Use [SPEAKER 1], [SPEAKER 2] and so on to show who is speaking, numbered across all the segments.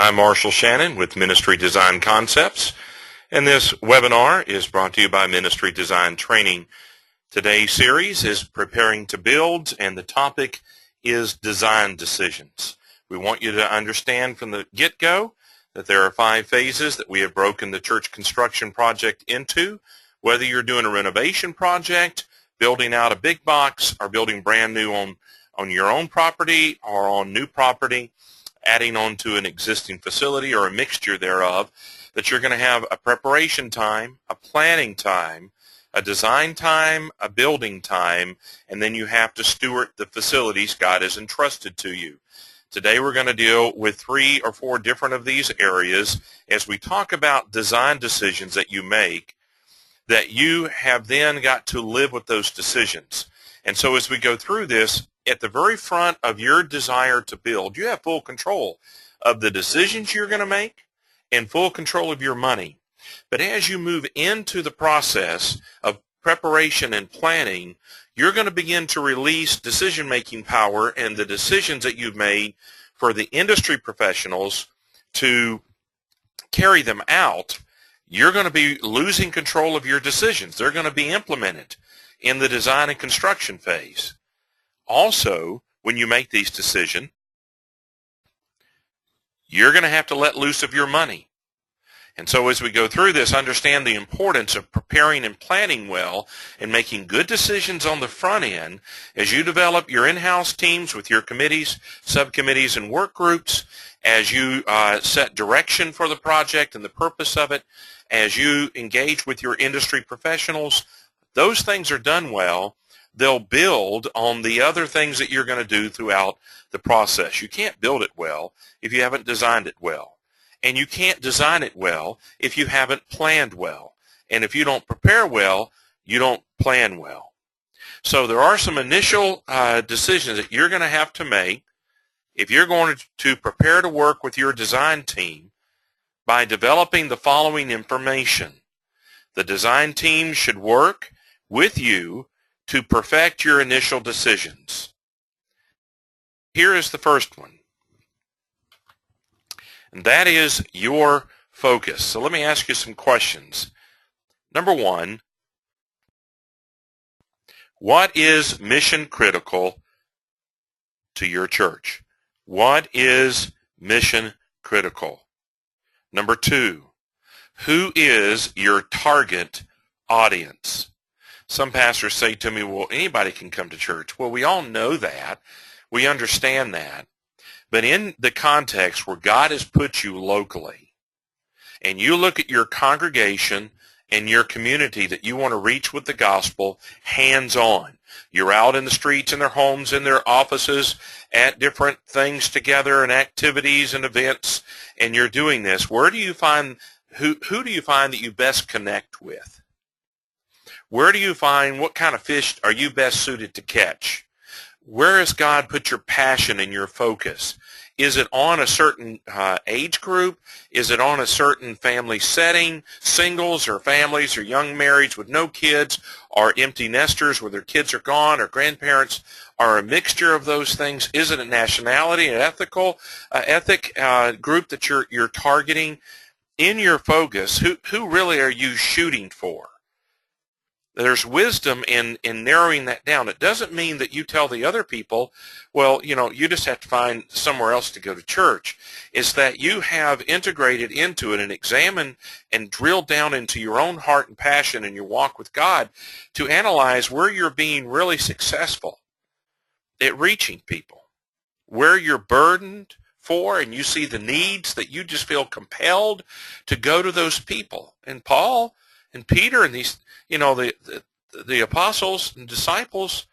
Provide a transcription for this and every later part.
[SPEAKER 1] I'm Marshall Shannon with Ministry Design Concepts, and this webinar is brought to you by Ministry Design Training. Today's series is Preparing to Build, and the topic is Design Decisions. We want you to understand from the get-go that there are 5 phases that we have broken the church construction project into. Whether you're doing a renovation project, building out a big box, or building brand new on your own property or on new property, adding on to an existing facility or a mixture thereof, that you're going to have a preparation time, a planning time, a design time, a building time, and then you have to steward the facilities God has entrusted to you. Today we're going to deal with 3 or 4 different of these areas as we talk about design decisions that you make, that you have then got to live with those decisions. And so as we go through this, at the very front of your desire to build, you have full control of the decisions you're going to make and full control of your money. But as you move into the process of preparation and planning, you're going to begin to release decision-making power and the decisions that you've made for the industry professionals to carry them out. You're going to be losing control of your decisions. They're going to be implemented in the design and construction phase. Also, when you make these decisions, you're going to have to let loose of your money. And so as we go through this, understand the importance of preparing and planning well and making good decisions on the front end as you develop your in-house teams with your committees, subcommittees, and work groups, as you set direction for the project and the purpose of it, as you engage with your industry professionals. Those things are done well. They'll build on the other things that you're going to do throughout the process. You can't build it well if you haven't designed it well. And you can't design it well if you haven't planned well. And if you don't prepare well, you don't plan well. So there are some initial decisions that you're going to have to make if you're going to prepare to work with your design team by developing the following information. The design team should work with you to perfect your initial decisions. Here is the first one, and that is your focus. So let me ask you some questions. Number 1, what is mission critical to your church? What is mission critical? Number 2, who is your target audience? Some pastors say to me, well, anybody can come to church. Well, we all know that. We understand that. But in the context where God has put you locally, and you look at your congregation and your community that you want to reach with the gospel hands-on. You're out in the streets, in their homes, in their offices, at different things together and activities and events, and you're doing this. Where do you find, who do you find that you best connect with? Where do you find, what kind of fish are you best suited to catch? Where has God put your passion and your focus? Is it on a certain age group? Is it on a certain family setting, singles or families or young marrieds with no kids, or empty nesters where their kids are gone, or grandparents, or a mixture of those things? Is it a nationality, an ethic group that you're targeting? In your focus, who really are you shooting for? There's wisdom in narrowing that down. It doesn't mean that you tell the other people, well, you just have to find somewhere else to go to church. It's that you have integrated into it and examined and drilled down into your own heart and passion and your walk with God to analyze where you're being really successful at reaching people, where you're burdened for and you see the needs that you just feel compelled to go to those people. And Paul and Peter and these, the apostles and disciples,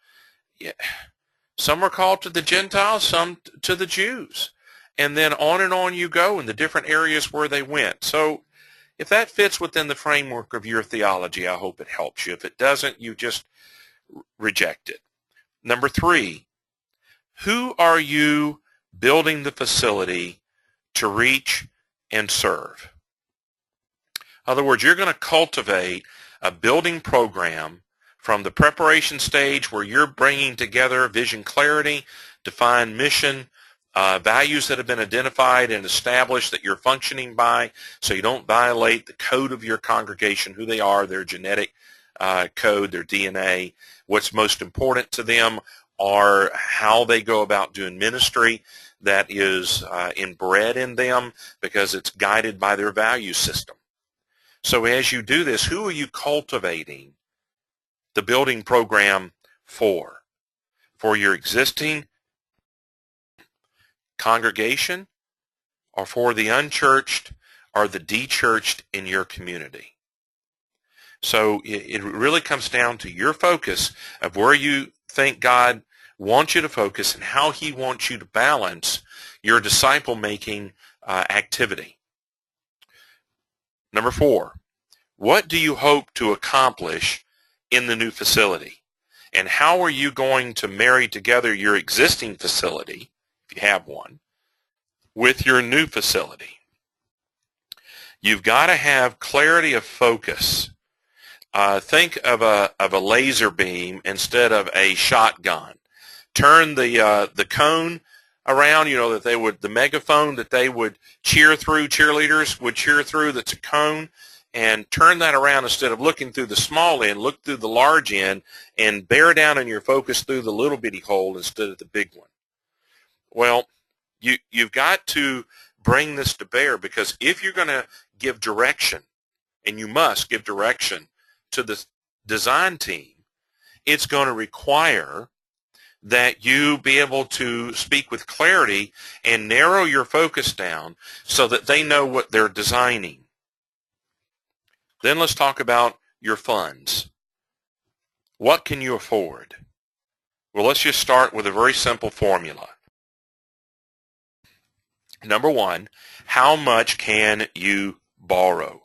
[SPEAKER 1] some were called to the Gentiles, some to the Jews. And then on you go in the different areas where they went. So if that fits within the framework of your theology, I hope it helps you. If it doesn't, you just reject it. Number 3, who are you building the facility to reach and serve? In other words, you're going to cultivate a building program from the preparation stage where you're bringing together vision clarity, define mission, values that have been identified and established that you're functioning by, so you don't violate the code of your congregation, who they are, their genetic code, their DNA. What's most important to them are how they go about doing ministry that is inbred in them because it's guided by their value system. So as you do this, who are you cultivating the building program for? For your existing congregation, or for the unchurched or the de-churched in your community? So it really comes down to your focus of where you think God wants you to focus and how he wants you to balance your disciple-making activity. Number 4, what do you hope to accomplish in the new facility? And how are you going to marry together your existing facility, if you have one, with your new facility? You've got to have clarity of focus. Think of a laser beam instead of a shotgun. Turn the cone around, that they would, the megaphone that they would cheer through, cheerleaders would cheer through, that's a cone, and turn that around. Instead of looking through the small end, look through the large end and bear down on your focus through the little bitty hole instead of the big one. Well, you've got to bring this to bear, because if you're going to give direction, and you must give direction to the design team, it's going to require that you be able to speak with clarity and narrow your focus down so that they know what they're designing. Then let's talk about your funds. What can you afford? Well, let's just start with a very simple formula. Number 1, how much can you borrow?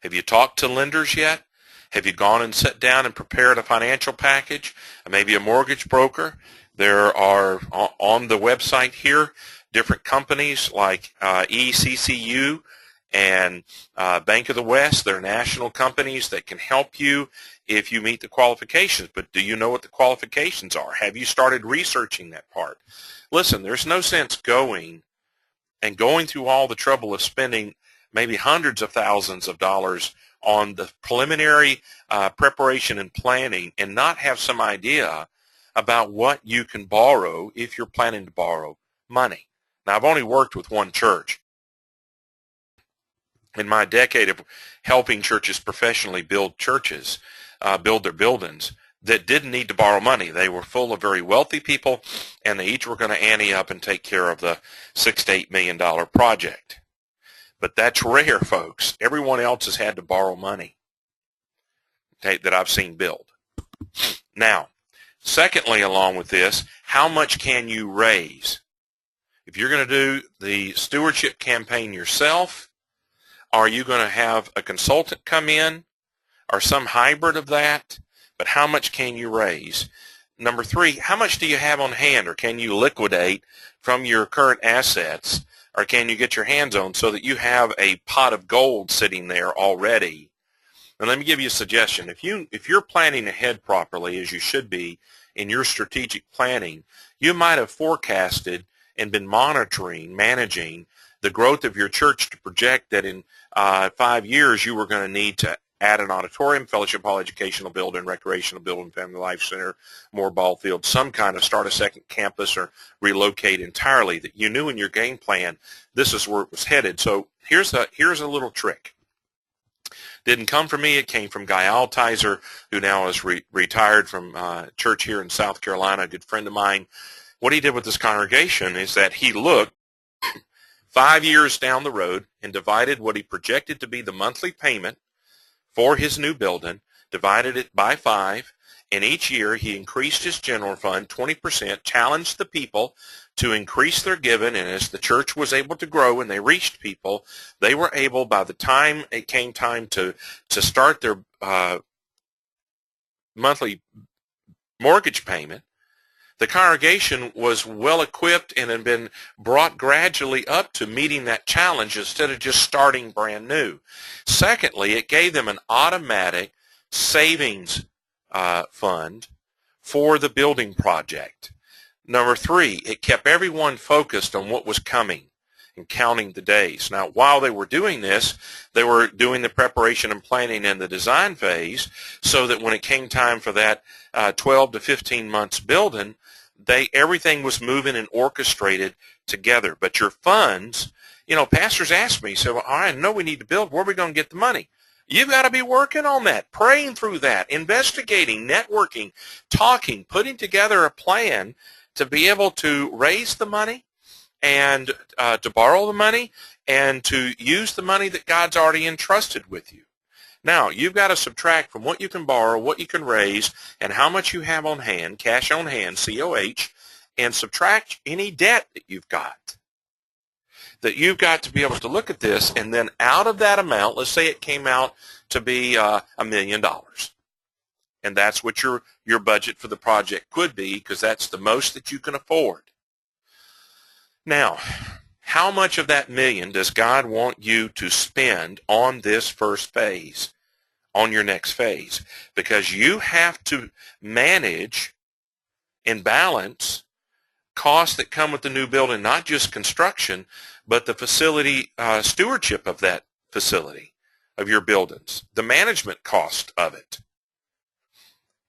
[SPEAKER 1] Have you talked to lenders yet? Have you gone and sat down and prepared a financial package? Maybe a mortgage broker? There are, on the website here, different companies like ECCU and Bank of the West. They're national companies that can help you if you meet the qualifications. But do you know what the qualifications are? Have you started researching that part? Listen, there's no sense going through all the trouble of spending maybe hundreds of thousands of dollars on the preliminary preparation and planning and not have some idea about what you can borrow if you're planning to borrow money. Now, I've only worked with one church in my decade of helping churches professionally build churches, build their buildings, that didn't need to borrow money. They were full of very wealthy people, and they each were going to ante up and take care of the $6 to $8 million project. But that's rare, folks. Everyone else has had to borrow money that I've seen build. Now, secondly, along with this, how much can you raise? If you're going to do the stewardship campaign yourself, are you going to have a consultant come in or some hybrid of that? But how much can you raise? Number 3, how much do you have on hand, or can you liquidate from your current assets, or can you get your hands on so that you have a pot of gold sitting there already? And let me give you a suggestion. If you're planning ahead properly, as you should be in your strategic planning, you might have forecasted and been managing the growth of your church to project that in 5 years you were going to need to add an auditorium, fellowship hall, educational building, recreational building, family life center, more ball fields, some kind of start a second campus or relocate entirely, that you knew in your game plan this is where it was headed. So here's a little trick. Didn't come from me. It came from Guy Altizer, who now is retired from church here in South Carolina, a good friend of mine. What he did with this congregation is that he looked 5 years down the road and divided what he projected to be the monthly payment for his new building, divided it by 5, and each year he increased his general fund 20%, challenged the people to increase their giving, and as the church was able to grow and they reached people, they were able, by the time it came time to start their monthly mortgage payment, the congregation was well equipped and had been brought gradually up to meeting that challenge instead of just starting brand new. Secondly, it gave them an automatic savings fund for the building project. Number 3, it kept everyone focused on what was coming and counting the days. Now, while they were doing this, they were doing the preparation and planning in the design phase so that when it came time for that 12 to 15 months building, everything was moving and orchestrated together. But your funds, pastors ask me, so I know we need to build. Where are we going to get the money? You've got to be working on that, praying through that, investigating, networking, talking, putting together a plan to be able to raise the money and to borrow the money and to use the money that God's already entrusted with you. Now, you've got to subtract from what you can borrow, what you can raise, and how much you have on hand, cash on hand, COH, and subtract any debt that you've got. That you've got to be able to look at this, and then out of that amount, let's say it came out to be $1 million. And that's what your budget for the project could be, because that's the most that you can afford. Now, how much of that million does God want you to spend on this first phase, on your next phase? Because you have to manage and balance costs that come with the new building, not just construction, but the facility stewardship of that facility, of your buildings, the management cost of it.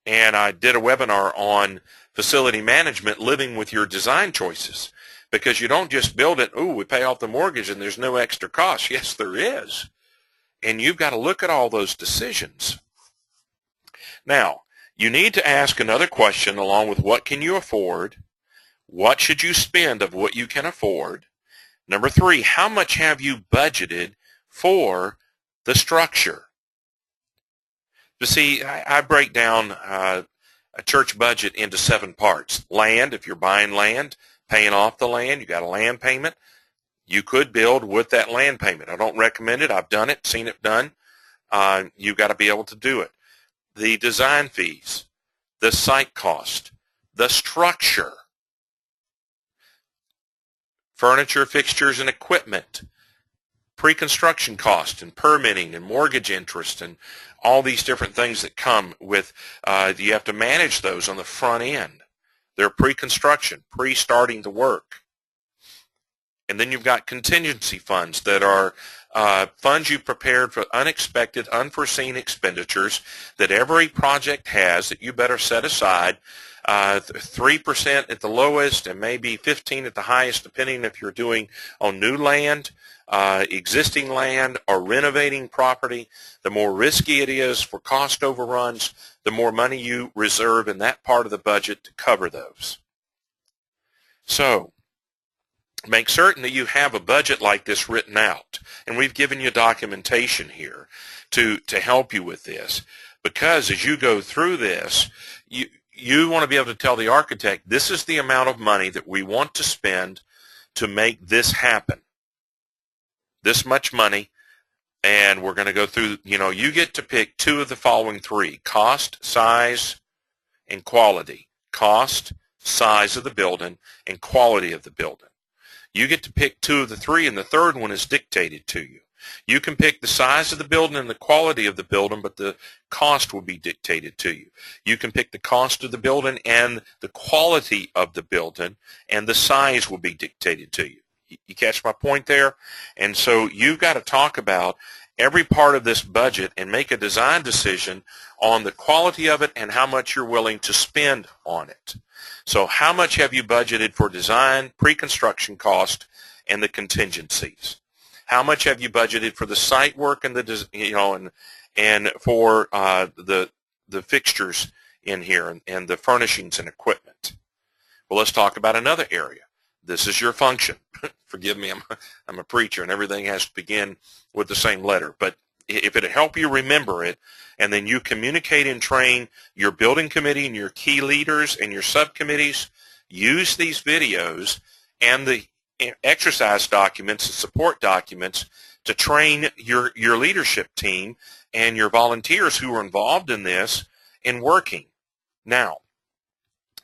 [SPEAKER 1] And I did a webinar on facility management, living with your design choices. Because you don't just build it, we pay off the mortgage and there's no extra cost. Yes, there is. And you've got to look at all those decisions. Now, you need to ask another question along with what can you afford? What should you spend of what you can afford? Number 3, how much have you budgeted for the structure? You see, I break down a church budget into 7 parts. Land, if you're buying land, paying off the land, you got a land payment. You could build with that land payment. I don't recommend it. I've done it, seen it done. You've got to be able to do it. The design fees, the site cost, the structure, furniture, fixtures, and equipment, pre-construction cost and permitting and mortgage interest and all these different things that come with, you have to manage those on the front end. They're pre-construction, pre-starting the work. And then you've got contingency funds that are funds you prepared for unexpected, unforeseen expenditures that every project has that you better set aside. 3% at the lowest and maybe 15% at the highest, depending if you're doing on new land, existing land, or renovating property. The more risky it is for cost overruns, the more money you reserve in that part of the budget to cover those. So, make certain that you have a budget like this written out. And we've given you documentation here to help you with this. Because as you go through this, you want to be able to tell the architect, this is the amount of money that we want to spend to make this happen. This much money, and we're going to go through, you get to pick 2 of the following 3, cost, size, and quality. Cost, size of the building, and quality of the building. You get to pick 2 of the 3, and the third one is dictated to you. You can pick the size of the building and the quality of the building, but the cost will be dictated to you. You can pick the cost of the building and the quality of the building, and the size will be dictated to you. You catch my point there? And so you've got to talk about every part of this budget and make a design decision on the quality of it and how much you're willing to spend on it. So how much have you budgeted for design, pre-construction cost, and the contingencies? How much have you budgeted for the site work and the and for the fixtures in here and the furnishings and equipment? Well, let's talk about another area. This is your function. Forgive me, I'm a preacher, and everything has to begin with the same letter. But if it'll help you remember it, and then you communicate and train your building committee and your key leaders and your subcommittees, use these videos and the exercise documents and support documents to train your leadership team and your volunteers who are involved in this in working. Now,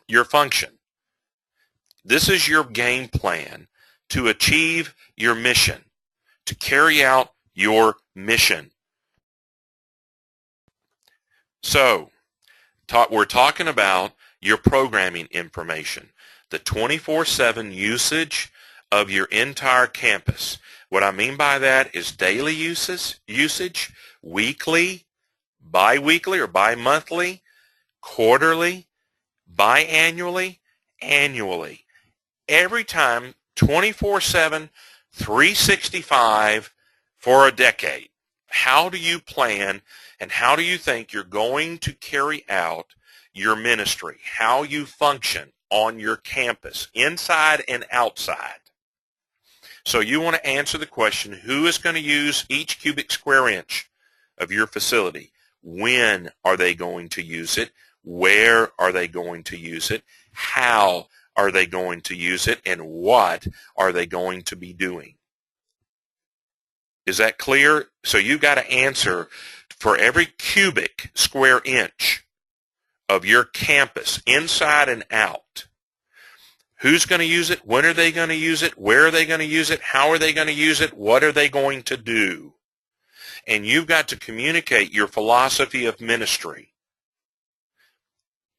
[SPEAKER 1] your function. This is your game plan to achieve your mission, to carry out your mission. So, we're talking about your programming information, the 24/7 usage of your entire campus. What I mean by that is daily usage, weekly, bi-weekly or bi-monthly, quarterly, biannually, annually. Every time, 24/7, 365 for a decade. How do you plan and how do you think you're going to carry out your ministry, how you function on your campus, inside and outside? So you want to answer the question, who is going to use each cubic square inch of your facility? When are they going to use it? Where are they going to use it? How are they going to use it? And what are they going to be doing? Is that clear? So you've got to answer for every cubic square inch of your campus, inside and out. Who's going to use it? When are they going to use it? Where are they going to use it? How are they going to use it? What are they going to do? And you've got to communicate your philosophy of ministry.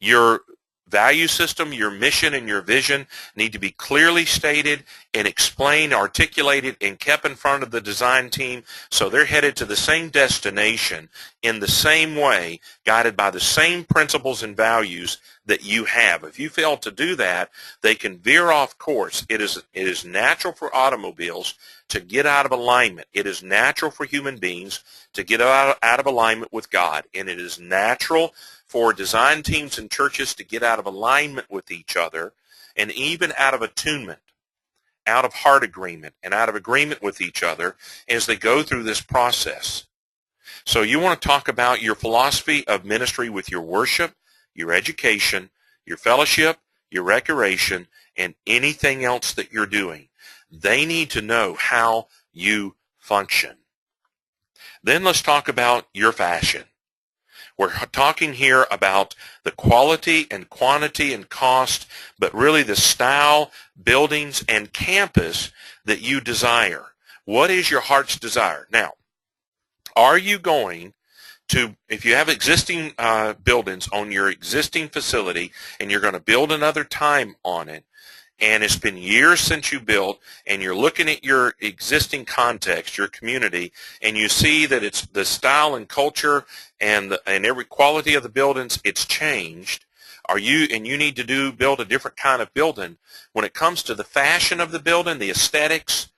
[SPEAKER 1] Your value system, your mission, and your vision need to be clearly stated and explained, articulated, and kept in front of the design team so they're headed to the same destination in the same way, guided by the same principles and values that you have. If you fail to do that, they can veer off course. It is natural for automobiles to get out of alignment. It is natural for human beings to get out of alignment with God, and it is natural for design teams and churches to get out of alignment with each other and even out of attunement, out of heart agreement, and out of agreement with each other as they go through this process. So you want to talk about your philosophy of ministry with your worship, your education, your fellowship, your recreation, and anything else that you're doing. They need to know how you function. Then let's talk about your fashion. We're talking here about the quality and quantity and cost, but really the style, buildings, and campus that you desire. What is your heart's desire? Now, are you going to, if you have existing buildings on your existing facility and you're going to build another time on it, and it's been years since you built, and you're looking at your existing context, your community, and you see that it's the style and culture and every quality of the buildings, it's changed. You need to build a different kind of building. When it comes to the fashion of the building, the aesthetics,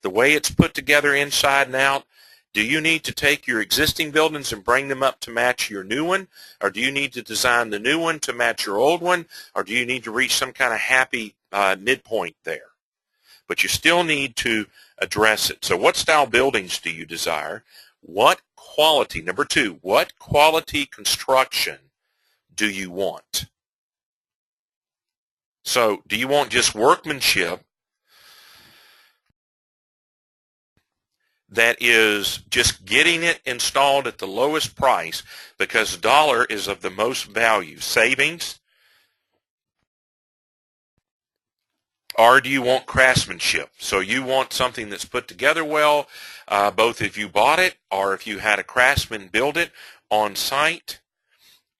[SPEAKER 1] the way it's put together inside and out, do you need to take your existing buildings and bring them up to match your new one? Or do you need to design the new one to match your old one? Or do you need to reach some kind of happy midpoint there? But you still need to address it. So what style buildings do you desire? What quality, number 2, what quality construction do you want? So do you want just workmanship that is just getting it installed at the lowest price because dollar is of the most value, savings? Or do you want craftsmanship? So you want something that's put together well, both if you bought it or if you had a craftsman build it on site.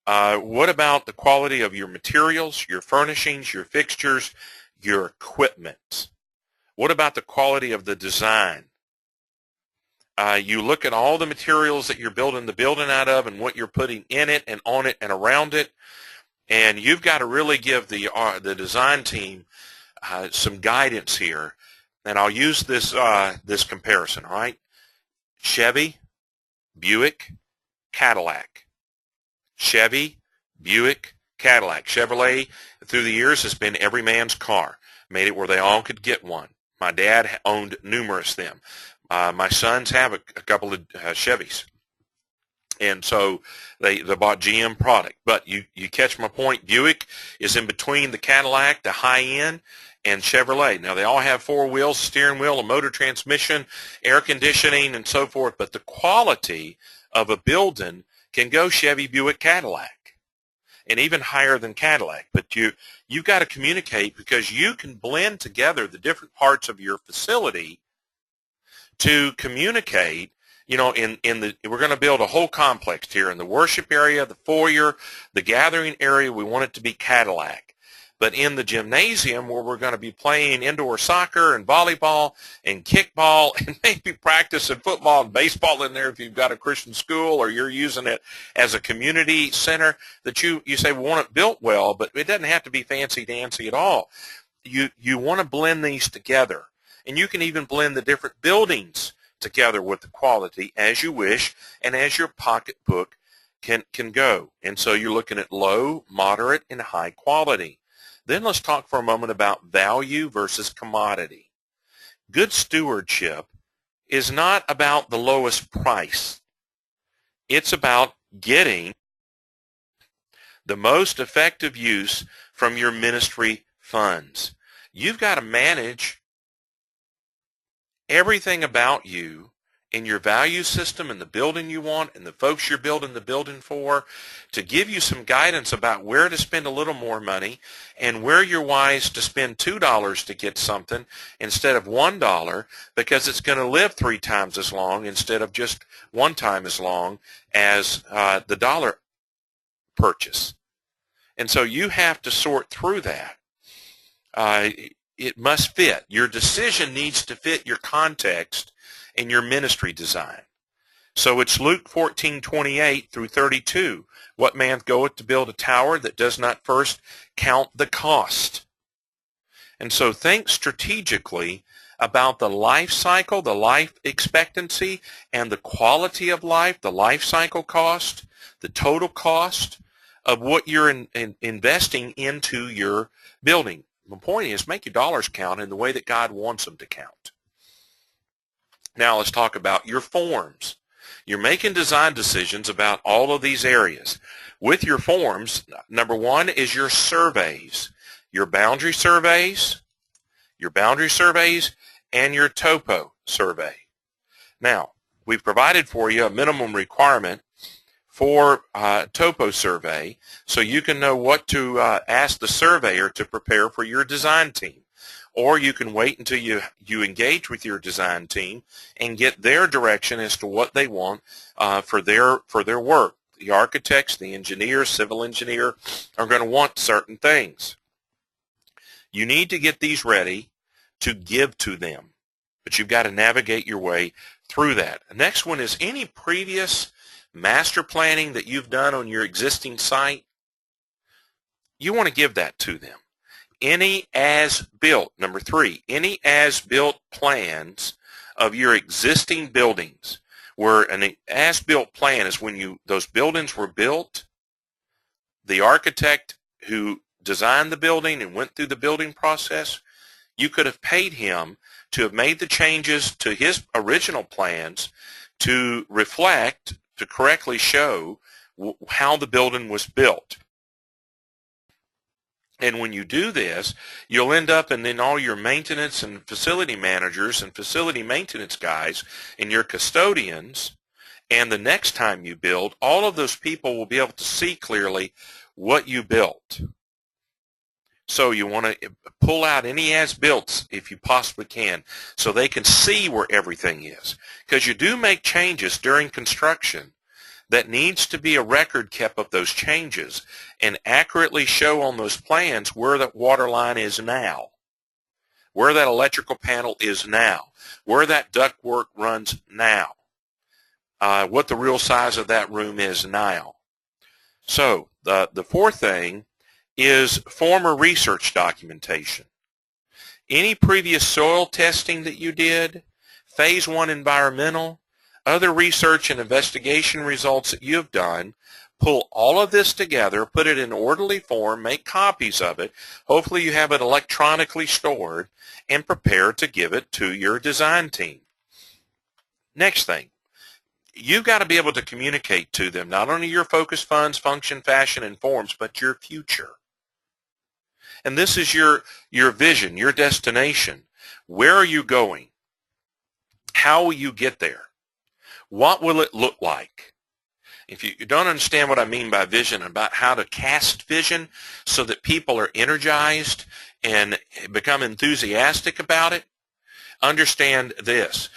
[SPEAKER 1] What about the quality of your materials, your furnishings, your fixtures, your equipment? What about the quality of the design? You look at all the materials that you're building the building out of and what you're putting in it and on it and around it, and you've got to really give the design team some guidance here. And I'll use this comparison, all right? Chevy, Buick, Cadillac. Chevy, Buick, Cadillac. Chevrolet, through the years, has been every man's car. Made it where they all could get one. My dad owned numerous of them. My sons have a couple of Chevys. And so they bought GM product. But you catch my point. Buick is in between the Cadillac, the high-end, and Chevrolet. Now, they all have 4 wheels, steering wheel, a motor transmission, air conditioning, and so forth. But the quality of a building can go Chevy, Buick, Cadillac, and even higher than Cadillac. But you've got to communicate, because you can blend together the different parts of your facility to communicate we're going to build a whole complex here in the worship area, the foyer, the gathering area. We want it to be Cadillac. But in the gymnasium where we're going to be playing indoor soccer and volleyball and kickball and maybe practicing football and baseball in there if you've got a Christian school or you're using it as a community center, that you say we want it built well, but it doesn't have to be fancy-dancy at all. You want to blend these together. And you can even blend the different buildings together with the quality as you wish and as your pocketbook can go. And so you're looking at low, moderate, and high quality. Then let's talk for a moment about value versus commodity. Good stewardship is not about the lowest price. It's about getting the most effective use from your ministry funds. You've got to manage everything about you in your value system and the building you want and the folks you're building the building for to give you some guidance about where to spend a little more money and where you're wise to spend $2 to get something instead of $1 because it's going to live 3 times as long instead of just 1 time as long as the dollar purchase. And so you have to sort through that. It must fit. Your decision needs to fit your context and your ministry design. So it's Luke 14:28 through 32. What man goeth to build a tower that does not first count the cost? And so think strategically about the life cycle, the life expectancy, and the quality of life, the life cycle cost, the total cost of what you're investing into your building. The point is, make your dollars count in the way that God wants them to count. Now let's talk about your forms. You're making design decisions about all of these areas. With your forms, number 1 is your surveys, your boundary surveys, and your topo survey. Now, we've provided for you a minimum requirement for topo survey so you can know what to ask the surveyor to prepare for your design team. Or you can wait until you engage with your design team and get their direction as to what they want for their work. The architects, the engineers, civil engineer are going to want certain things. You need to get these ready to give to them, but you've got to navigate your way through that. The next one is any previous master planning that you've done on your existing site. You want to give that to them. Any as-built, number 3, any as-built plans of your existing buildings, where an as-built plan is when those buildings were built, the architect who designed the building and went through the building process, you could have paid him to have made the changes to his original plans to reflect, to correctly show how the building was built. And when you do this, you'll end up, and then all your maintenance and facility managers and facility maintenance guys and your custodians, and the next time you build, all of those people will be able to see clearly what you built. So you want to pull out any as-builts if you possibly can so they can see where everything is. Because you do make changes during construction that needs to be a record kept of those changes and accurately show on those plans where that water line is now, where that electrical panel is now, where that ductwork runs now, what the real size of that room is now. So the fourth thing is former research documentation. Any previous soil testing that you did, phase 1 environmental, other research and investigation results that you have done, pull all of this together, put it in orderly form, make copies of it. Hopefully you have it electronically stored and prepare to give it to your design team. Next thing, you've got to be able to communicate to them not only your focus, funds, function, fashion, and forms, but your future. And this is your vision, your destination. Where are you going? How will you get there? What will it look like? If you don't understand what I mean by vision, about how to cast vision so that people are energized and become enthusiastic about it, understand this.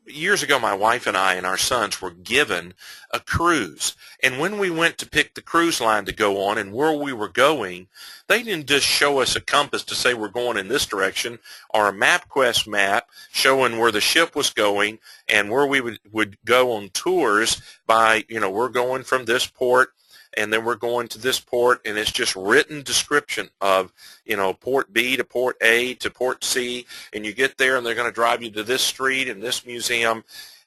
[SPEAKER 1] years ago, my wife and I and our sons were given a cruise. And when we went to pick the cruise line to go on and where we were going, they didn't just show us a compass to say we're going in this direction, or a MapQuest map showing where the ship was going and where we would go on tours by, we're going from this port and then we're going to this port, and it's just written description of, port B to port A to port C, and you get there and they're going to drive you to this street and this museum.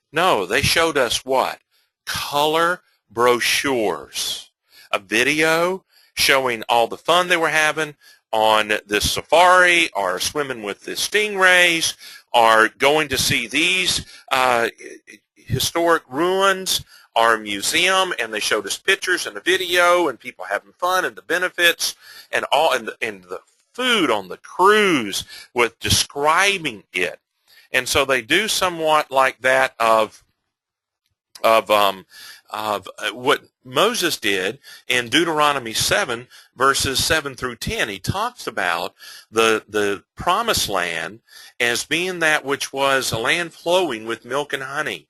[SPEAKER 1] No, they showed us what? Color brochures, a video showing all the fun they were having on this safari, or swimming with the stingrays, or going to see these historic ruins, our museum, and they showed us pictures and a video and people having fun and the benefits and all, and the food on the cruise with describing it. And so they do somewhat like that of what Moses did in Deuteronomy 7, verses 7 through 10. He talks about the promised land as being that which was a land flowing with milk and honey,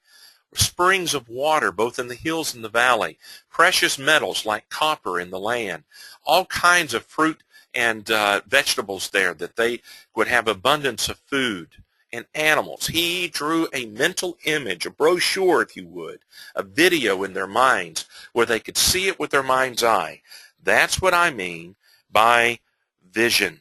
[SPEAKER 1] springs of water both in the hills and the valley, precious metals like copper in the land, all kinds of fruit and vegetables there, that they would have abundance of food, and animals. He drew a mental image, a brochure if you would, a video in their minds where they could see it with their mind's eye. That's what I mean by vision.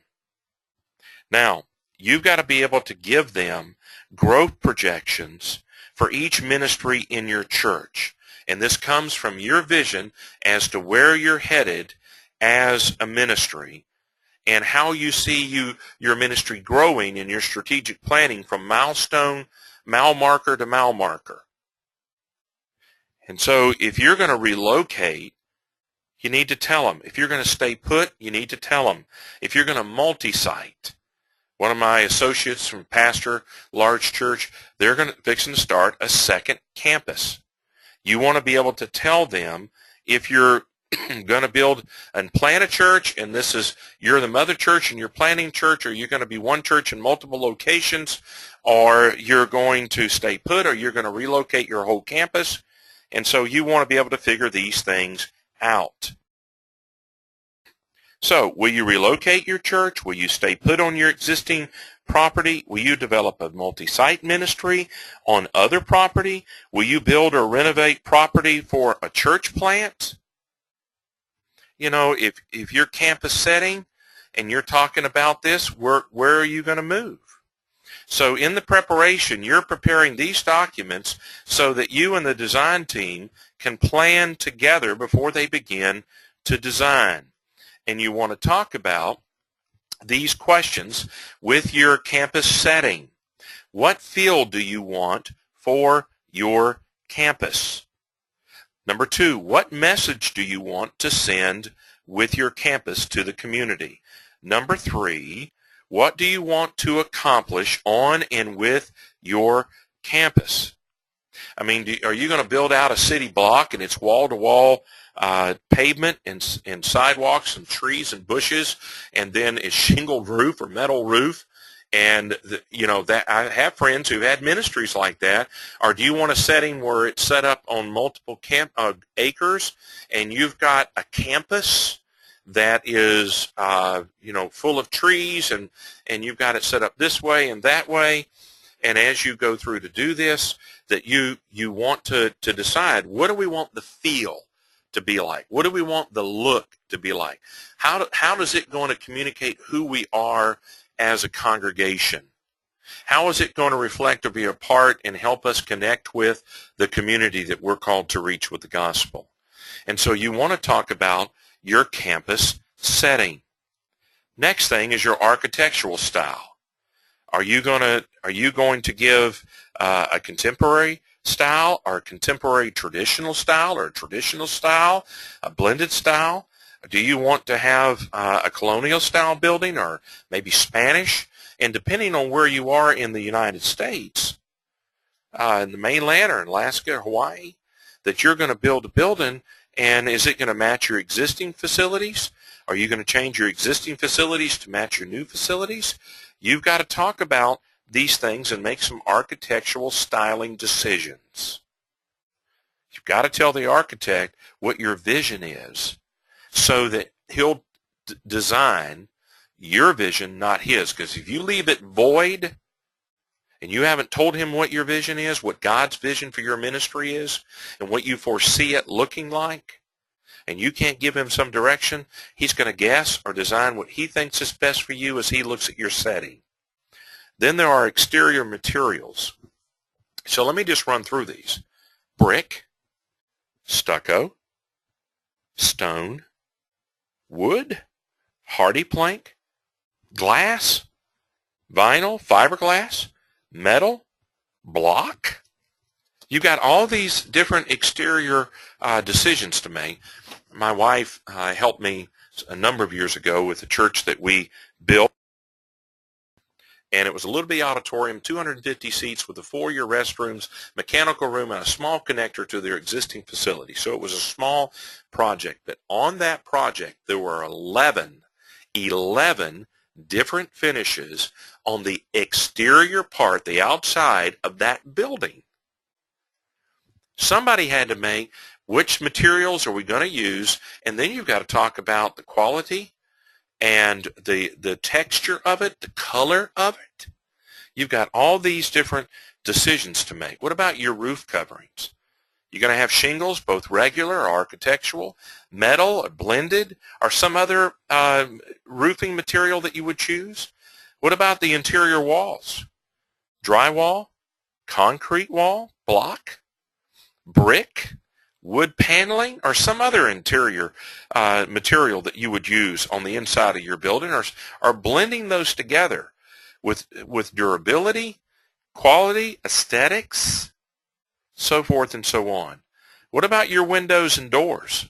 [SPEAKER 1] Now, you've got to be able to give them growth projections for each ministry in your church. And this comes from your vision as to where you're headed as a ministry, and how you see your ministry growing in your strategic planning from mile marker to mile marker. And so if you're going to relocate, you need to tell them. If you're going to stay put, you need to tell them. If you're going to multi-site, one of my associates from pastor large church, they're fixing to start a second campus. You want to be able to tell them, if you're going to build and plant a church, and you're the mother church and you're planting church, or you're going to be one church in multiple locations, or you're going to stay put, or you're going to relocate your whole campus. And so you want to be able to figure these things out. So will you relocate your church? Will you stay put on your existing property? Will you develop a multi-site ministry on other property? Will you build or renovate property for a church plant? If your campus setting and you're talking about this, where are you going to move? So in the preparation, you're preparing these documents so that you and the design team can plan together before they begin to design. And you want to talk about these questions with your campus setting. What field do you want for your campus? Number 2, what message do you want to send with your campus to the community? Number 3, what do you want to accomplish on and with your campus? I mean, are you going to build out a city block and it's wall-to-wall pavement and sidewalks and trees and bushes, and then a shingled roof or metal roof? And that I have friends who've had ministries like that. Or do you want a setting where it's set up on multiple acres, and you've got a campus that is full of trees, and you've got it set up this way and that way? And as you go through to do this, that you want to decide, what do we want the feel to be like? What do we want the look to be like? How does it going to communicate who we are as a congregation? How is it going to reflect or be a part and help us connect with the community that we're called to reach with the gospel? And so you want to talk about your campus setting. Next thing is your architectural style. Are you going to give a contemporary style, or a contemporary traditional style, or a traditional style, a blended style? Do you want to have a colonial style building, or maybe Spanish? And depending on where you are in the United States, in the mainland or in Alaska or Hawaii, that you're going to build a building, and is it going to match your existing facilities? Are you going to change your existing facilities to match your new facilities? You've got to talk about these things and make some architectural styling decisions. You've got to tell the architect what your vision is so that he'll design your vision, not his. Because if you leave it void and you haven't told him what your vision is, what God's vision for your ministry is, and what you foresee it looking like, and you can't give him some direction, he's going to guess or design what he thinks is best for you as he looks at your setting. Then there are exterior materials. So let me just run through these. Brick, stucco, stone, wood, hardy plank, glass, vinyl, fiberglass, metal, block. You've got all these different exterior decisions to make. My wife helped me a number of years ago with a church that we built, and it was a little bitty auditorium, 250 seats with a foyer, restrooms, mechanical room, and a small connector to their existing facility. So it was a small project. But on that project, there were 11 different finishes on the exterior part, the outside of that building. Somebody had to make which materials are we going to use, and then you've got to talk about the quality and the texture of it, the color of it. You've got all these different decisions to make. What about your roof coverings? You're going to have shingles, both regular or architectural, metal or blended, or some other roofing material that you would choose? What about the interior walls? Drywall, concrete wall, block, brick, wood paneling, or some other interior material that you would use on the inside of your building, or blending those together with durability, quality, aesthetics, so forth and so on. What about your windows and doors?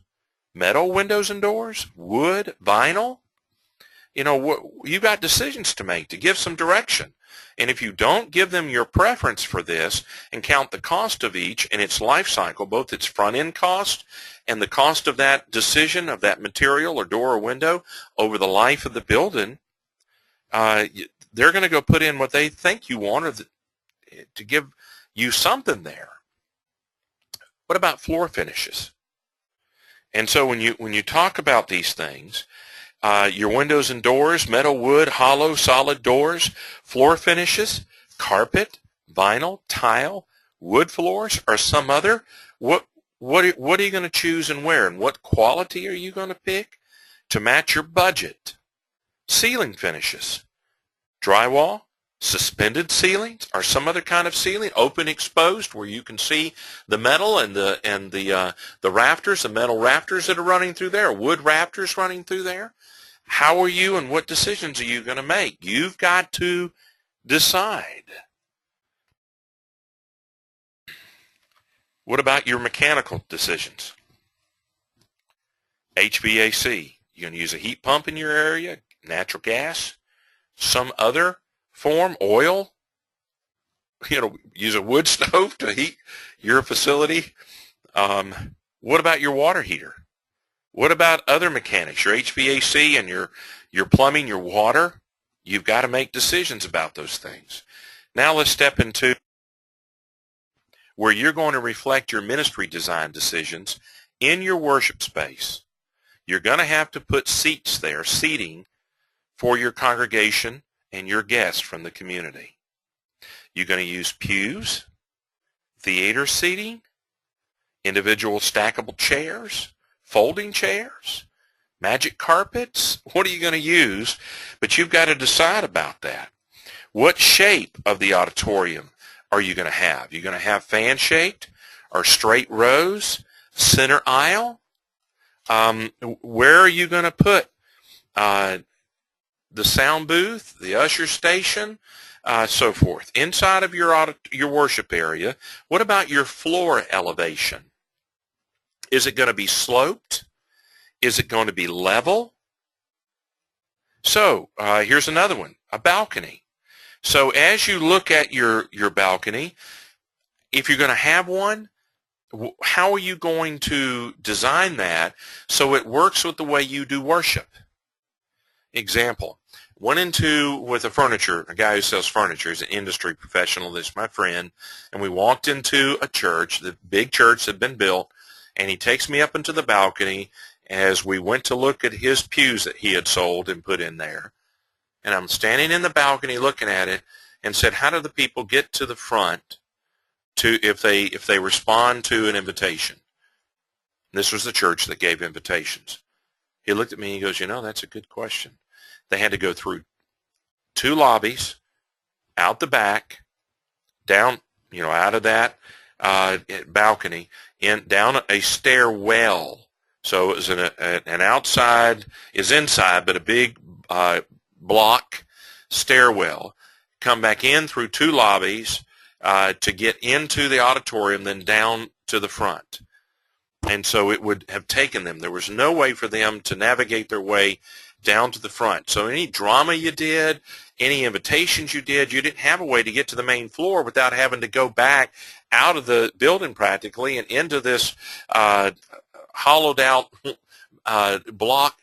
[SPEAKER 1] Metal windows and doors? Wood? Vinyl? You know, you've got decisions to make to give some direction. And if you don't give them your preference for this and count the cost of each and its life cycle, both its front-end cost and the cost of that decision of that material or door or window over the life of the building, they're going to go put in what they think you want, or to give you something there. What about floor finishes? And so when you talk about these things, your windows and doors, metal, wood, hollow, solid doors, floor finishes, carpet, vinyl, tile, wood floors, or some other, what are you going to choose and where? And what quality are you going to pick to match your budget? Ceiling finishes, drywall, suspended ceilings, or some other kind of ceiling, open exposed, where you can see the metal and the rafters, the metal rafters that are running through there, wood rafters running through there. How are you and what decisions are you going to make? You've got to decide. What about your mechanical decisions? HVAC. You're going to use a heat pump in your area, natural gas, some other form, oil. Use a wood stove to heat your facility. What about your water heater? What about other mechanics, your HVAC and your plumbing, your water? You've got to make decisions about those things. Now let's step into where you're going to reflect your ministry design decisions in your worship space. You're going to have to put seats there, seating for your congregation and your guests from the community. You're going to use pews, theater seating, individual stackable chairs, folding chairs, magic carpets. What are you going to use? But you've got to decide about that. What shape of the auditorium are you going to have? You're going to have fan-shaped or straight rows, center aisle? Where are you going to put the sound booth, the usher station, so forth? Inside of your worship area, what about your floor elevation? Is it going to be sloped? Is it going to be level? So here's another one, a balcony. So as you look at your balcony, if you're going to have one, how are you going to design that so it works with the way you do worship? Example, went into with a guy who sells furniture. He's an industry professional. This is my friend. And we walked into a church, the big church that had been built, and he takes me up into the balcony as we went to look at his pews that he had sold and put in there. And I'm standing in the balcony looking at it and said, how do the people get to the front if they respond to an invitation? This was the church that gave invitations. He looked at me and he goes, that's a good question. They had to go through 2 lobbies, out the back, down, out of that balcony, down a stairwell. So it was an outside, is inside, but a big block stairwell. Come back in through 2 lobbies to get into the auditorium, then down to the front. And so it would have taken them. There was no way for them to navigate their way down to the front. So any drama you did, any invitations you didn't have a way to get to the main floor without having to go back out of the building practically and into this hollowed out block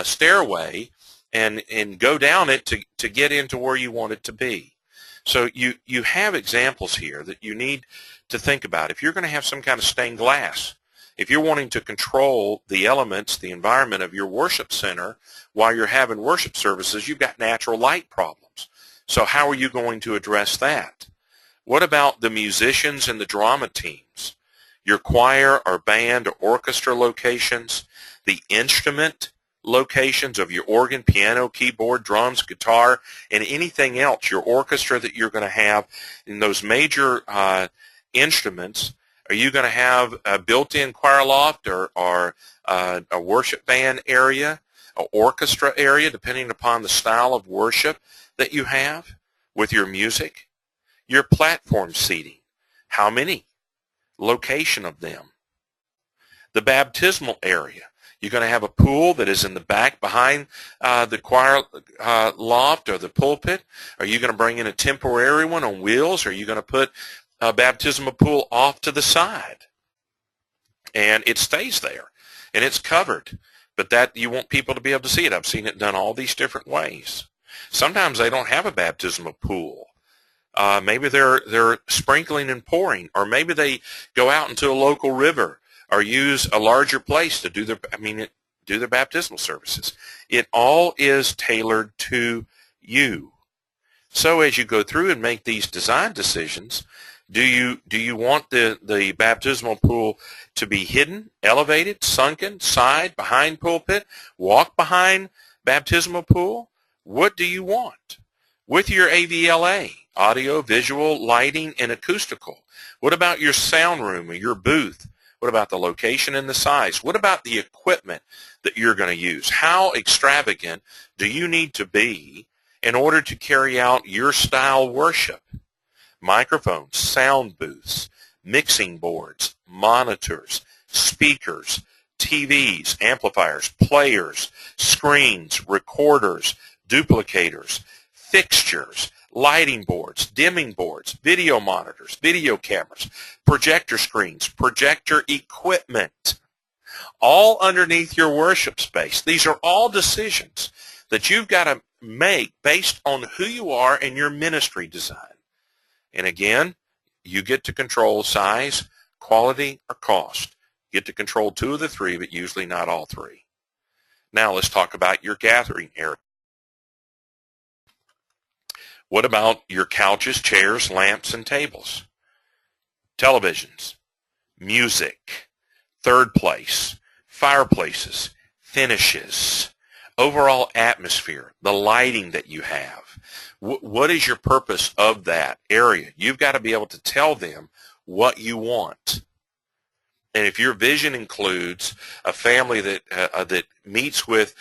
[SPEAKER 1] stairway and go down it to get into where you want it to be. So you have examples here that you need to think about. If you're going to have some kind of stained glass, if you're wanting to control the elements, the environment of your worship center while you're having worship services, you've got natural light problems. So how are you going to address that? What about the musicians and the drama teams? Your choir or band or orchestra locations, the instrument locations of your organ, piano, keyboard, drums, guitar, and anything else, your orchestra that you're going to have in those major instruments. Are you going to have a built-in choir loft or a worship band area, an orchestra area, depending upon the style of worship that you have with your music? Your platform seating, how many? Location of them. The baptismal area. You're going to have a pool that is in the back behind the choir loft or the pulpit. Are you going to bring in a temporary one on wheels? Or are you going to put a baptismal pool off to the side? And it stays there. And it's covered. But that you want people to be able to see it. I've seen it done all these different ways. Sometimes they don't have a baptismal pool. Maybe they're sprinkling and pouring. Or maybe they go out into a local river or use a larger place to do their baptismal services. It all is tailored to you. So as you go through and make these design decisions, do you want the baptismal pool to be hidden, elevated, sunken, side, behind pulpit, walk behind baptismal pool? What do you want? With your AVLA, audio, visual, lighting, and acoustical. What about your sound room or your booth? What about the location and the size? What about the equipment that you're going to use? How extravagant do you need to be in order to carry out your style worship? Microphones, sound booths, mixing boards, monitors, speakers, TVs, amplifiers, players, screens, recorders, duplicators, fixtures, lighting boards, dimming boards, video monitors, video cameras, projector screens, projector equipment, all underneath your worship space. These are all decisions that you've got to make based on who you are and your ministry design. And again, you get to control size, quality, or cost. You get to control 2 of the 3, but usually not all 3. Now let's talk about your gathering area. What about your couches, chairs, lamps, and tables? Televisions, music, third place, fireplaces, finishes, overall atmosphere, the lighting that you have. What is your purpose of that area? You've got to be able to tell them what you want. And if your vision includes a family that meets with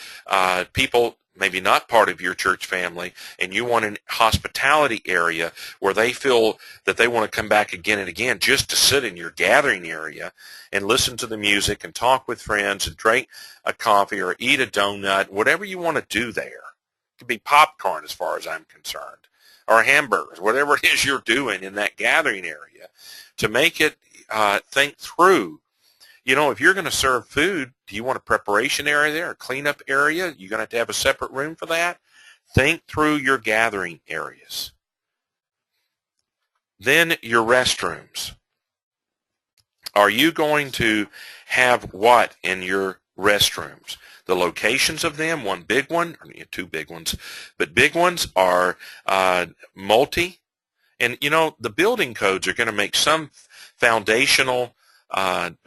[SPEAKER 1] people maybe not part of your church family, and you want a hospitality area where they feel that they want to come back again and again just to sit in your gathering area and listen to the music and talk with friends and drink a coffee or eat a donut, whatever you want to do there. It could be popcorn as far as I'm concerned, or hamburgers, whatever it is you're doing in that gathering area, to make it think through. If you're going to serve food, do you want a preparation area there, a cleanup area? You're going to have a separate room for that? Think through your gathering areas. Then your restrooms. Are you going to have what in your restrooms? The locations of them, one big one, or two big ones, but big ones are multi. And, the building codes are going to make some foundational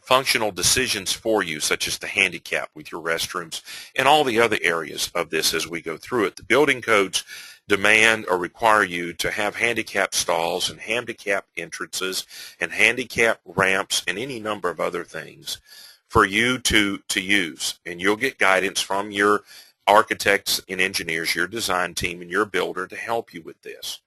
[SPEAKER 1] functional decisions for you, such as the handicap with your restrooms and all the other areas of this as we go through it. The building codes demand or require you to have handicap stalls and handicap entrances and handicap ramps and any number of other things for you to use. And you'll get guidance from your architects and engineers, your design team, and your builder to help you with this.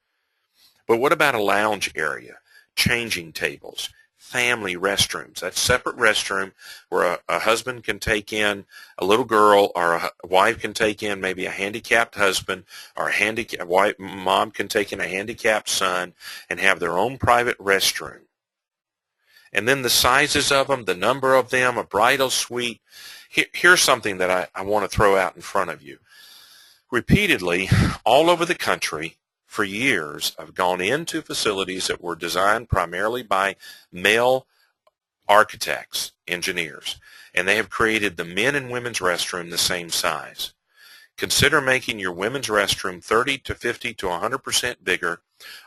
[SPEAKER 1] But what about a lounge area, changing tables, family restrooms? That's a separate restroom where a husband can take in a little girl, or a wife can take in maybe a handicapped husband, or mom can take in a handicapped son and have their own private restroom. And then the sizes of them, the number of them, a bridal suite. Here's something that I want to throw out in front of you. Repeatedly, all over the country, for years, I've gone into facilities that were designed primarily by male architects, engineers, and they have created the men and women's restroom the same size. Consider making your women's restroom 30 to 50 to 100% bigger,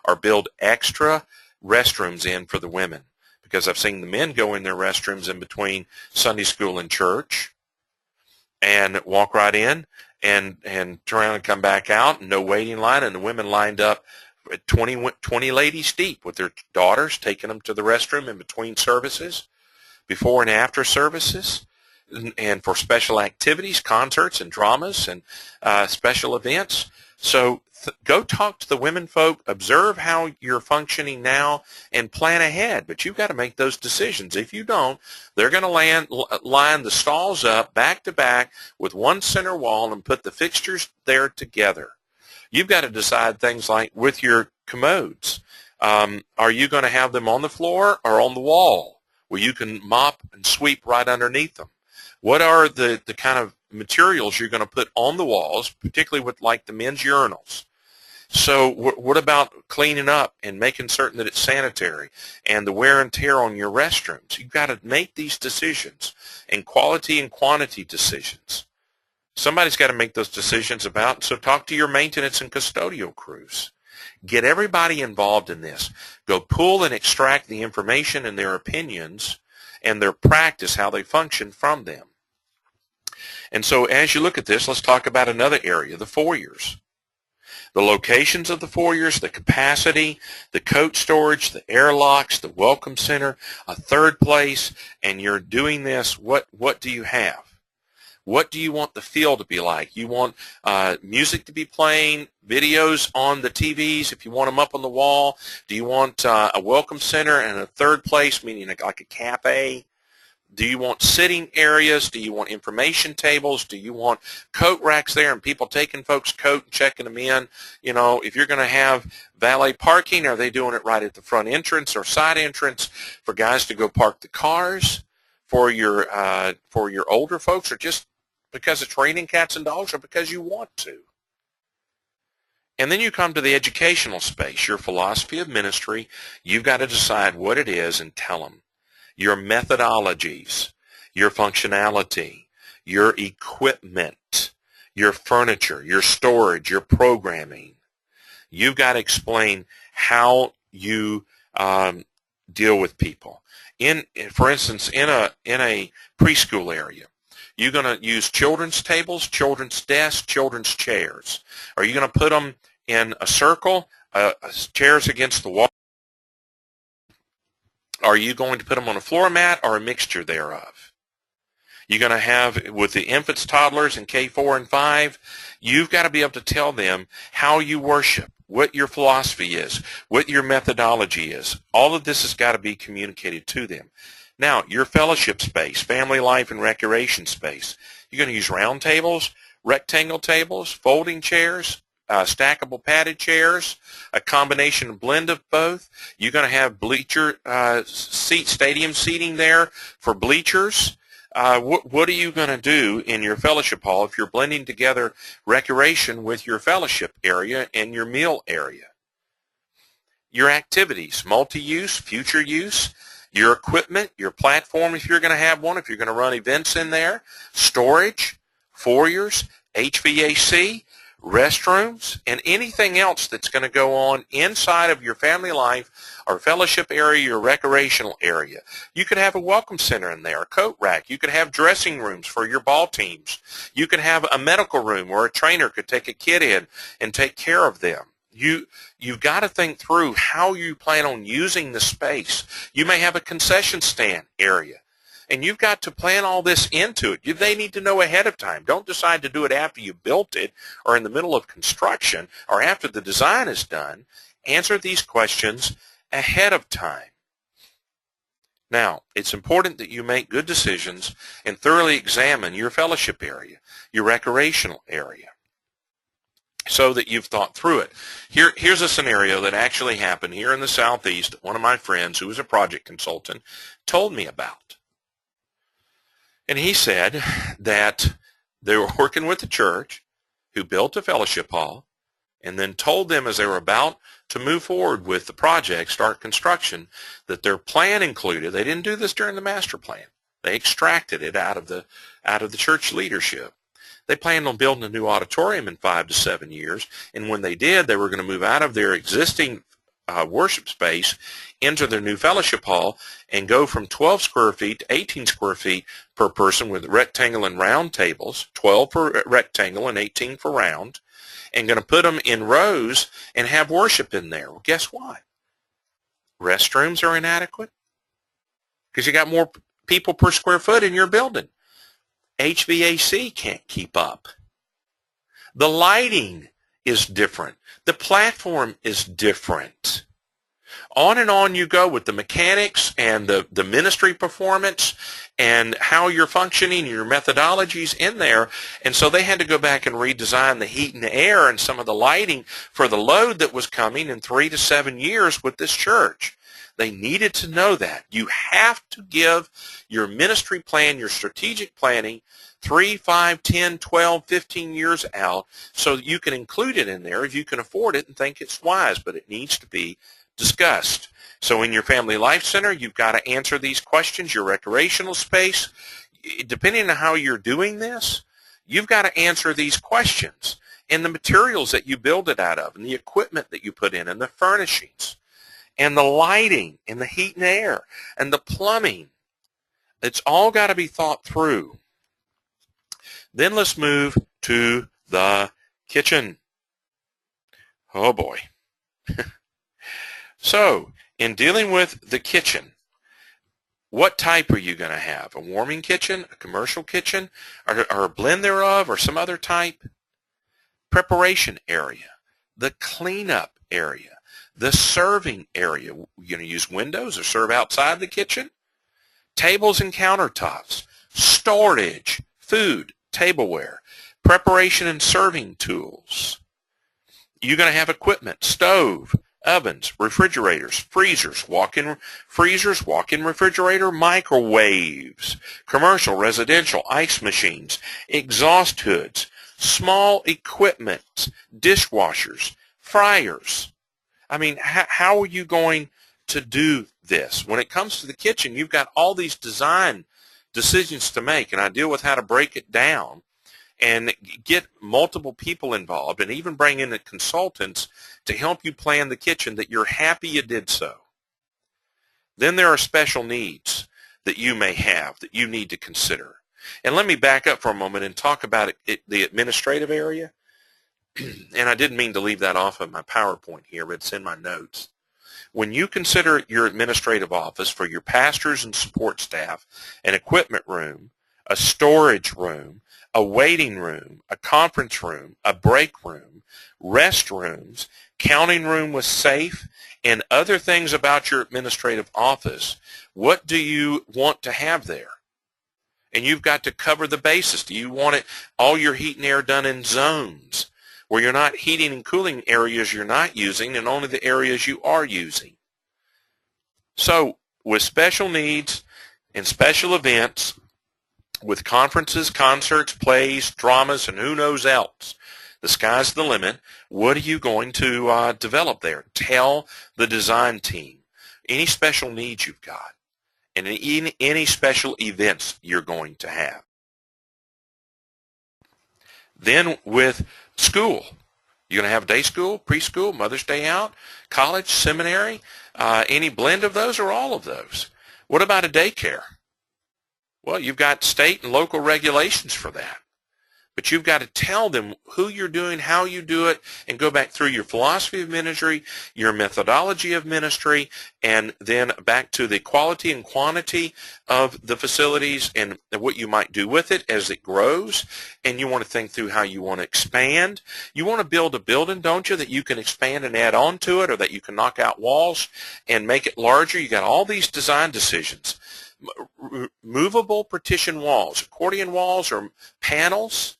[SPEAKER 1] or build extra restrooms in for the women, because I've seen the men go in their restrooms in between Sunday school and church and walk right in and turn around and come back out, and no waiting line, and the women lined up 20 ladies deep with their daughters, taking them to the restroom in between services, before and after services, and for special activities, concerts and dramas and special events. So go talk to the women folk, observe how you're functioning now, and plan ahead. But you've got to make those decisions. If you don't, they're going to line the stalls up back to back with one center wall and put the fixtures there together. You've got to decide things like with your commodes. Are you going to have them on the floor or on the wall where you can mop and sweep right underneath them? What are the kind of materials you're going to put on the walls, particularly with like the men's urinals? So what about cleaning up and making certain that it's sanitary, and the wear and tear on your restrooms? You've got to make these decisions, and quality and quantity decisions. Somebody's got to make those decisions about, so talk to your maintenance and custodial crews. Get everybody involved in this. Go pull and extract the information and their opinions and their practice, how they function, from them. And so as you look at this, let's talk about another area, the foyers. The locations of the foyers, the capacity, the coat storage, the airlocks, the welcome center, a third place, and you're doing this, what do you have? What do you want the feel to be like? You want music to be playing, videos on the TVs if you want them up on the wall? Do you want a welcome center and a third place, meaning like a cafe? Do you want sitting areas? Do you want information tables? Do you want coat racks there and people taking folks' coat and checking them in? If you're going to have valet parking, are they doing it right at the front entrance or side entrance for guys to go park the cars for your older folks, or just because it's raining cats and dogs, or because you want to? And then you come to the educational space, your philosophy of ministry. You've got to decide what it is and tell them. Your methodologies, your functionality, your equipment, your furniture, your storage, your programming. You've got to explain how you deal with people. For instance, in a preschool area, you're going to use children's tables, children's desks, children's chairs. Are you going to put them in a circle, chairs against the wall? Are you going to put them on a floor mat or a mixture thereof? You're going to have, with the infants, toddlers, and K4 and 5, you've got to be able to tell them how you worship, what your philosophy is, what your methodology is. All of this has got to be communicated to them. Now, your fellowship space, family life and recreation space, you're going to use round tables, rectangle tables, folding chairs, stackable padded chairs, a combination blend of both. You're going to have bleacher stadium seating there for bleachers. What are you going to do in your fellowship hall if you're blending together recreation with your fellowship area and your meal area? Your activities, multi-use, future use, your equipment, your platform if you're going to have one, if you're going to run events in there, storage, foyers, HVAC, restrooms, and anything else that's going to go on inside of your family life or fellowship area, your recreational area. You could have a welcome center in there, a coat rack. You could have dressing rooms for your ball teams. You could have a medical room where a trainer could take a kid in and take care of them. You've got to think through how you plan on using the space. You may have a concession stand area, and you've got to plan all this into it. They need to know ahead of time. Don't decide to do it after you built it or in the middle of construction or after the design is done. Answer these questions ahead of time. Now, it's important that you make good decisions and thoroughly examine your fellowship area, your recreational area, so that you've thought through it. Here's a scenario that actually happened here in the Southeast. One of my friends, who was a project consultant, told me about. And he said that they were working with the church who built a fellowship hall and then told them as they were about to move forward with the project, start construction, that their plan included, they didn't do this during the master plan. They extracted it out of the church leadership. They planned on building a new auditorium in 5 to 7 years, and when they did, they were going to move out of their existing worship space into their new fellowship hall and go from 12 square feet to 18 square feet per person with rectangle and round tables, 12 for rectangle and 18 for round, and going to put them in rows and have worship in there. Well, guess what? Restrooms are inadequate because you got more people per square foot in your building. HVAC can't keep up. The lighting is different. The platform is different. On and on you go with the mechanics and the ministry performance and how you're functioning, your methodologies in there. And so they had to go back and redesign the heat and the air and some of the lighting for the load that was coming in 3 to 7 years with this church. They needed to know that. You have to give your ministry plan, your strategic planning, 3, 5, 10, 12, 15 years out so that you can include it in there if you can afford it and think it's wise, but it needs to be discussed. So in your Family Life Center, you've got to answer these questions. Your recreational space, depending on how you're doing this, you've got to answer these questions and the materials that you build it out of and the equipment that you put in and the furnishings and the lighting and the heat and air and the plumbing. It's all got to be thought through. Then let's move to the kitchen. Oh boy. So, in dealing with the kitchen, what type are you going to have? A warming kitchen, a commercial kitchen, or a blend thereof, or some other type? Preparation area, the cleanup area, the serving area. You're going to use windows or serve outside the kitchen? Tables and countertops, storage, food, tableware, preparation and serving tools. You're going to have equipment, stove, ovens, refrigerators, freezers, walk-in freezers, walk-in refrigerator, microwaves, commercial, residential, ice machines, exhaust hoods, small equipment, dishwashers, fryers. I mean, how are you going to do this? When it comes to the kitchen, you've got all these design decisions to make, and I deal with how to break it down and get multiple people involved and even bring in the consultants to help you plan the kitchen that you're happy you did so. Then there are special needs that you may have that you need to consider. And let me back up for a moment and talk about the administrative area. And I didn't mean to leave that off of my PowerPoint here, but it's in my notes. When you consider your administrative office for your pastors and support staff, an equipment room, a storage room, a waiting room, a conference room, a break room, restrooms, counting room with safe, and other things about your administrative office, what do you want to have there? And you've got to cover the basis. Do you want all your heat and air done in zones where you're not heating and cooling areas you're not using and only the areas you are using. So with special needs and special events, with conferences, concerts, plays, dramas, and who knows else, the sky's the limit. What are you going to develop there? Tell the design team any special needs you've got and any special events you're going to have. Then with school, you're going to have day school, preschool, Mother's Day out, college, seminary, any blend of those or all of those. What about a daycare? Well, you've got state and local regulations for that. But you've got to tell them who you're doing, how you do it, and go back through your philosophy of ministry, your methodology of ministry, and then back to the quality and quantity of the facilities and what you might do with it as it grows. And you want to think through how you want to expand. You want to build a building, don't you, that you can expand and add on to it, or that you can knock out walls and make it larger. You got all these design decisions. Movable partition walls, accordion walls, or panels,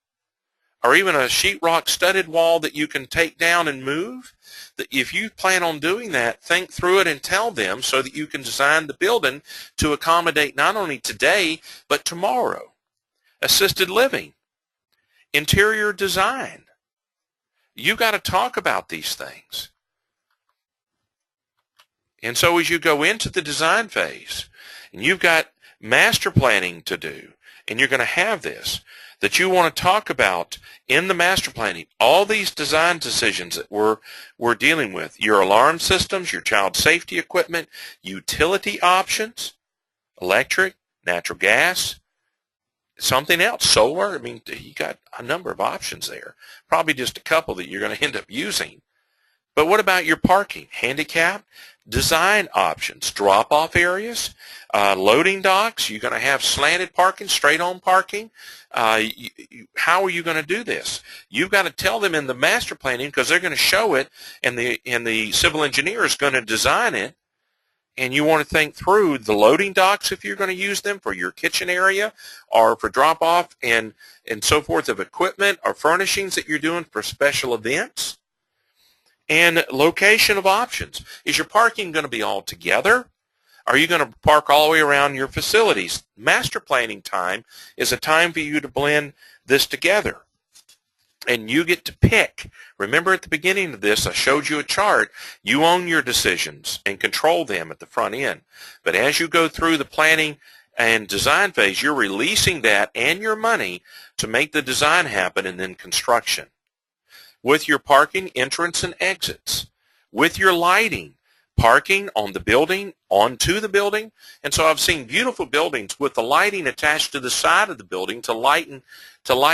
[SPEAKER 1] or even a sheetrock studded wall that you can take down and move. If you plan on doing that, think through it and tell them so that you can design the building to accommodate not only today, but tomorrow. Assisted living, interior design. You've got to talk about these things. And so as you go into the design phase, and you've got master planning to do, and you're going to have this, that you want to talk about in the master planning, all these design decisions that we're dealing with, your alarm systems, your child safety equipment, utility options, electric, natural gas, something else, solar. I mean, you got a number of options there, probably just a couple that you're going to end up using. But what about your parking, handicap, design options, drop-off areas, loading docks? You're going to have slanted parking, straight-on parking. How are you going to do this? You've got to tell them in the master planning, because they're going to show it, and the civil engineer is going to design it. And you want to think through the loading docks if you're going to use them for your kitchen area or for drop-off and so forth of equipment or furnishings that you're doing for special events. And location of options. Is your parking going to be all together? Are you going to park all the way around your facilities? Master planning time is a time for you to blend this together. And you get to pick. Remember at the beginning of this, I showed you a chart. You own your decisions and control them at the front end. But as you go through the planning and design phase, you're releasing that and your money to make the design happen and then construction. With your parking, entrance and exits. With your lighting, parking on the building, onto the building. And so I've seen beautiful buildings with the lighting attached to the side of the building to light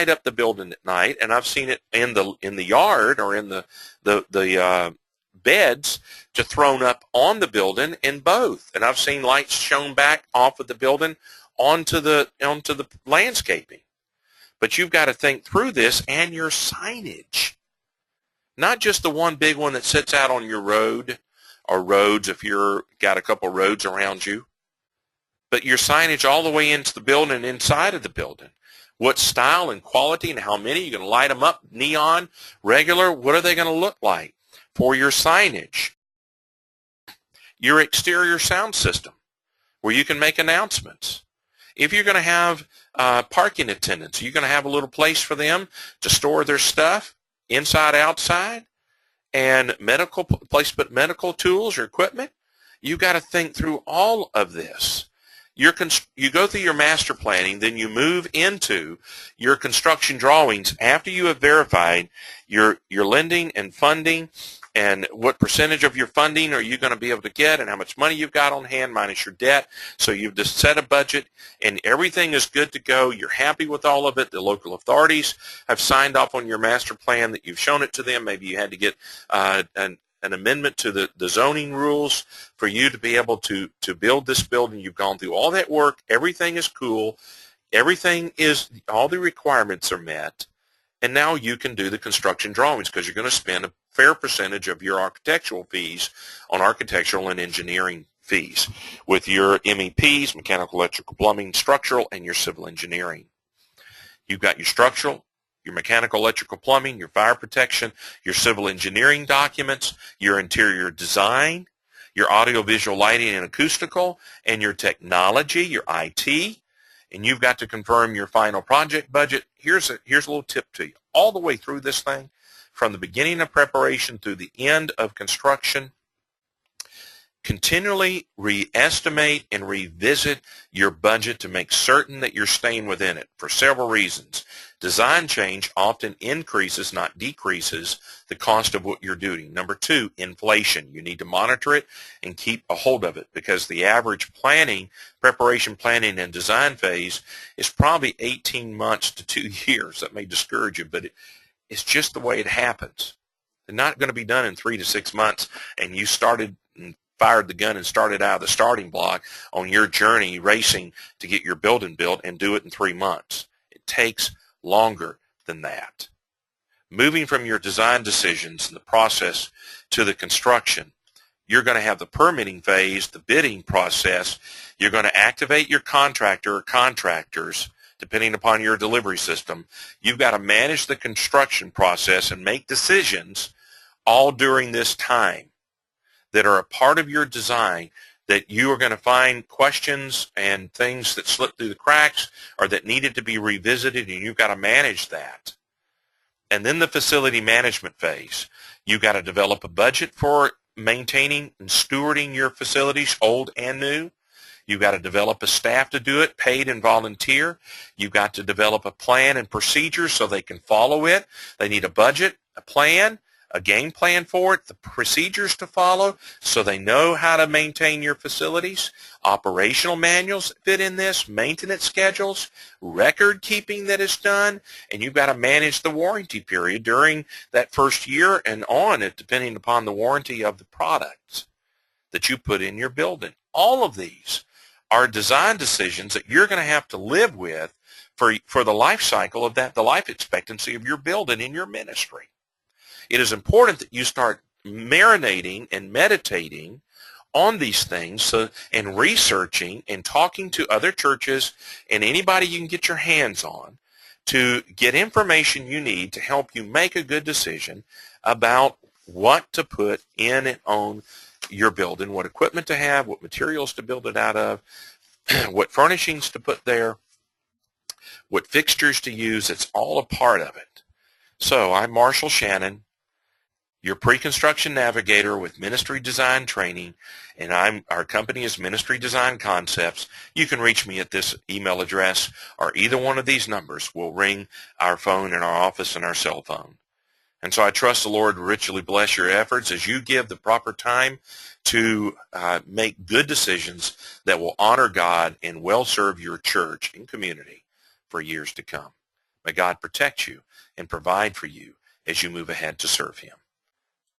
[SPEAKER 1] up the building at night. And I've seen it in the yard or in the beds to thrown up on the building in both. And I've seen lights shown back off of the building onto the landscaping. But you've got to think through this and your signage. Not just the one big one that sits out on your road or roads if you've got a couple roads around you, but your signage all the way into the building and inside of the building. What style and quality and how many? You're going to light them up, neon, regular. What are they going to look like for your signage? Your exterior sound system where you can make announcements. If you're going to have parking attendants, you're going to have a little place for them to store their stuff. Inside, outside, and place to put medical tools or equipment. You've got to think through all of this. You go through your master planning, then you move into your construction drawings after you have verified your lending and funding and what percentage of your funding are you going to be able to get and how much money you've got on hand minus your debt. So you've just set a budget and everything is good to go. You're happy with all of it. The local authorities have signed off on your master plan that you've shown it to them. Maybe you had to get an amendment to the zoning rules for you to be able to build this building. You've gone through all that work. Everything is cool. All the requirements are met. And now you can do the construction drawings because you're going to spend a fair percentage of your architectural fees on architectural and engineering fees with your MEPs, mechanical, electrical, plumbing, structural, and your civil engineering. You've got your structural, your mechanical, electrical, plumbing, your fire protection, your civil engineering documents, your interior design, your audio-visual lighting and acoustical, and your technology, your IT, and you've got to confirm your final project budget. Here's a little tip to you. All the way through this thing, from the beginning of preparation through the end of construction, continually re-estimate and revisit your budget to make certain that you're staying within it for several reasons. Design change often increases, not decreases, the cost of what you're doing. Number two, inflation. You need to monitor it and keep a hold of it, because the average preparation planning and design phase is probably 18 months to 2 years. That may discourage you, but it's just the way it happens. They're not going to be done in 3 to 6 months, and you started and fired the gun and started out of the starting block on your journey racing to get your building built and do it in 3 months. It takes longer than that. Moving from your design decisions and the process to the construction, you're going to have the permitting phase, the bidding process. You're going to activate your contractor or contractors, depending upon your delivery system. You've got to manage the construction process and make decisions all during this time that are a part of your design, that you are going to find questions and things that slip through the cracks or that needed to be revisited, and you've got to manage that. And then the facility management phase. You've got to develop a budget for maintaining and stewarding your facilities, old and new. You've got to develop a staff to do it, paid and volunteer. You've got to develop a plan and procedures so they can follow it. They need a budget, a plan, a game plan for it, the procedures to follow so they know how to maintain your facilities, operational manuals fit in this, maintenance schedules, record keeping that is done, and you've got to manage the warranty period during that first year and on it, depending upon the warranty of the products that you put in your building. All of these are design decisions that you're going to have to live with for the life cycle of that, the life expectancy of your building in your ministry. It is important that you start marinating and meditating on these things and researching and talking to other churches and anybody you can get your hands on to get information you need to help you make a good decision about what to put in and on your building, what equipment to have, what materials to build it out of, what furnishings to put there, what fixtures to use. It's all a part of it. So I'm Marshall Shannon, your pre-construction navigator with Ministry Design Training, and our company is Ministry Design Concepts. You can reach me at this email address, or either one of these numbers will ring our phone in our office and our cell phone. And so I trust the Lord richly bless your efforts as you give the proper time to make good decisions that will honor God and well serve your church and community for years to come. May God protect you and provide for you as you move ahead to serve Him.